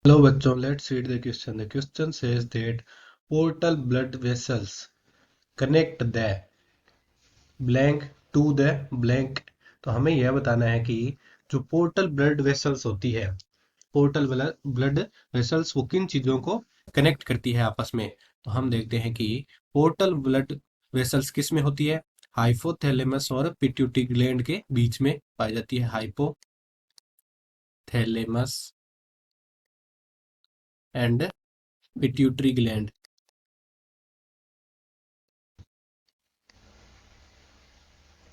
Hello बच्चों, let's read the question. The question says that portal blood vessels connect the blank to the blank. तो हमें यह बताना है कि जो पोर्टल ब्लड वेसल्स होती है, पोर्टल ब्लड वेसल्स वो किन चीजों को कनेक्ट करती है आपस में। तो हम देखते हैं कि पोर्टल ब्लड वेसल्स किस में होती है, हाइपोथैलेमस और पिट्यूटरी ग्लैंड के बीच में पाई जाती है। हाइपोथैलेमस एंड पिट्यूटरी ग्लैंड,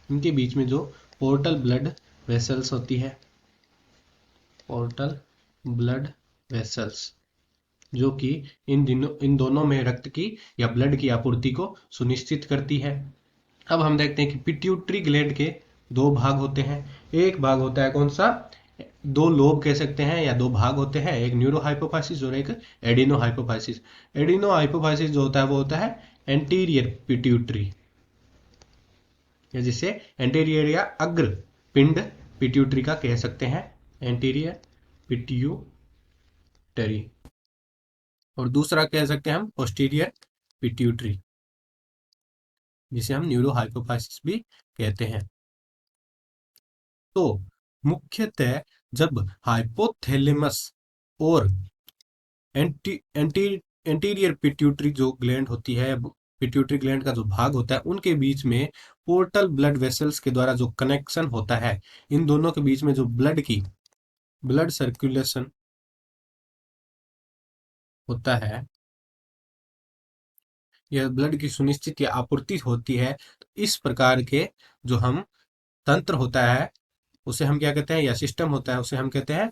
इनके बीच में जो पोर्टल ब्लड वेसल्स होती है, पोर्टल ब्लड वेसल्स, जो कि इन दोनों में रक्त की या ब्लड की आपूर्ति को सुनिश्चित करती है। अब हम देखते हैं कि पिट्यूटरी ग्लैंड के दो भाग होते हैं। एक भाग होता है कौन सा, दो लोब कह सकते हैं या दो भाग होते हैं, एक न्यूरो हाइपोफाइसिस और एक एडिनो हाइपोफाइसिस। एडिनो हाइपोफाइसिस जो होता है वो होता है एंटीरियर पिट्यूटरी, या जिसे एंटीरियर या अग्र पिंड पिट्यूटरी का कह सकते हैं, एंटीरियर पिट्यूटरी। और दूसरा कह सकते हैं हम पोस्टीरियर पिट्यूटरी, जिसे हम न्यूरो हाइपोफाइसिस भी कहते हैं। तो मुख्यतः जब हाइपोथैलेमस और एंटीरियर पिट्यूटरी जो ग्लैंड होती है, पिट्यूटरी ग्लैंड का जो भाग होता है, उनके बीच में पोर्टल ब्लड वेसल्स के द्वारा जो कनेक्शन होता है, इन दोनों के बीच में जो ब्लड सर्कुलेशन होता है, यह ब्लड की सुनिश्चित या आपूर्ति होती है। तो इस प्रकार के जो हम तंत्र होता है उसे हम क्या कहते हैं, या सिस्टम होता है उसे हम कहते हैं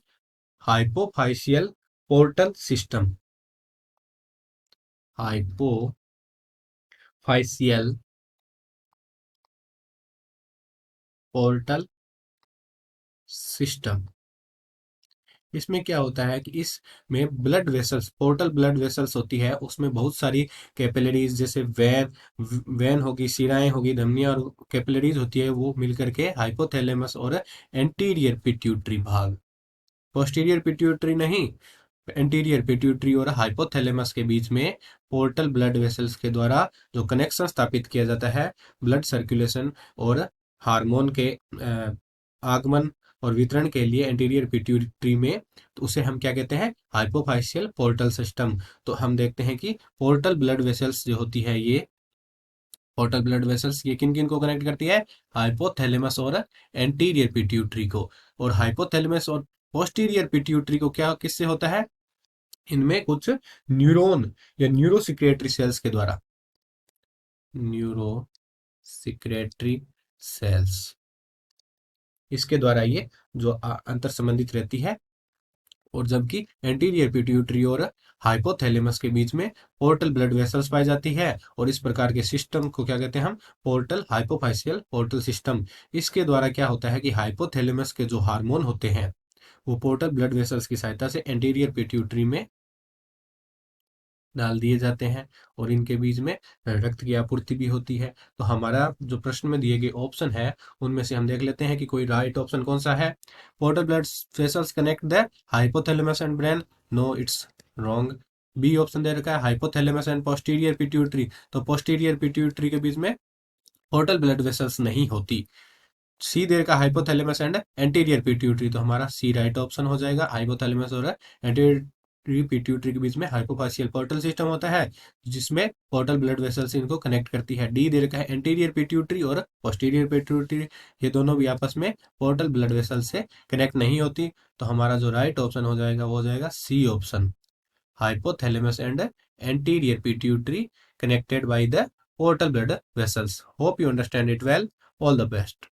hypophysial portal system. Hypophysial portal system. इसमें क्या होता है कि इसमें blood vessels, portal blood vessels होती है, उसमें बहुत सारी कैपिलरीज, जैसे वेन होगी, शिराएं होगी, धमनियां और कैपिलरीज होती है, वो मिलकर के हाइपोथैलेमस और एंटीरियर पिट्यूटरी भाग, पोस्टीरियर पिट्यूटरी नहीं, एंटीरियर पिट्यूटरी और हाइपोथैलेमस के बीच में पोर्टल ब्लड वेसल्स के द्वारा जो कनेक्शन स्थापित किया जाता है ब्लड सर्कुलेशन और हार्मोन के आगमन और वितरण के लिए एंटीरियर पिट्यूटरी में, तो उसे हम क्या कहते हैं, हाइपोफाइशियल पोर्टल सिस्टम। तो हम देखते हैं कि पोर्टल ब्लड वेसल्स जो होती है, ये पोर्टल ब्लड वेसल्स ये किन किन को कनेक्ट करती है, हाइपोथैलेमस और एंटीरियर पिट्यूटरी को। और हाइपोथैलेमस और पोस्टीरियर पिट्यूटरी को क्या किससे होता है, इनमें कुछ न्यूरॉन या न्यूरो सिक्रेटरी सेल्स के द्वारा, न्यूरो सिक्रेटरी सेल्स, इसके द्वारा ये जो अंतर संबंधित रहती है। और जबकि एंटीरियर पिट्यूटरी और हाइपोथैलेमस के बीच में पोर्टल ब्लड वेसल्स पाई जाती है, और इस प्रकार के सिस्टम को क्या कहते हैं हम, पोर्टल हाइपोफाइशियल पोर्टल सिस्टम। इसके द्वारा क्या होता है कि हाइपोथैलेमस के जो हार्मोन होते हैं वो पोर्टल ब्लड वेसल्स की सहायता से एंटीरियर पिट्यूटरी में डाल दिए जाते हैं, और इनके बीच में रक्त की आपूर्ति भी होती है। तो हमारा जो प्रश्न में दिए गए ऑप्शन है उनमें से हम देख लेते हैं कि कोई राइट ऑप्शन कौन सा है। Portal blood vessels connect the hypothalamus and brain, no it's wrong. B option दे रखा है हाइपोथैलेमस एंड पोस्टीरियर पिट्यूटरी, तो पोस्टीरियर पिट्यूटरी के बीच में पोर्टल ब्लड वेसल्स नहीं होती। सी दे रखा हाइपोथैलेमस एंड एंटीरियर पिट्यूटरी, तो हमारा सी राइट ऑप्शन हो जाएगा। हाइपोथैलेमस और एंटीरियर पिट्यूटरी के बीच में हाइपोफाशियल पोर्टल सिस्टम होता है, जिसमें पोर्टल ब्लड वेसल्स इनको कनेक्ट करती है। डी दे रखा है एंटीरियर पिट्यूटरी और पोस्टीरियर पिट्यूटरी, ये दोनों भी आपस में पोर्टल ब्लड वेसल से कनेक्ट नहीं होती। तो हमारा जो राइट ऑप्शन हो जाएगा वो हो जाएगा C option, hypothalamus and anterior pituitary connected by the portal blood vessels. Hope you understand it well. All the best.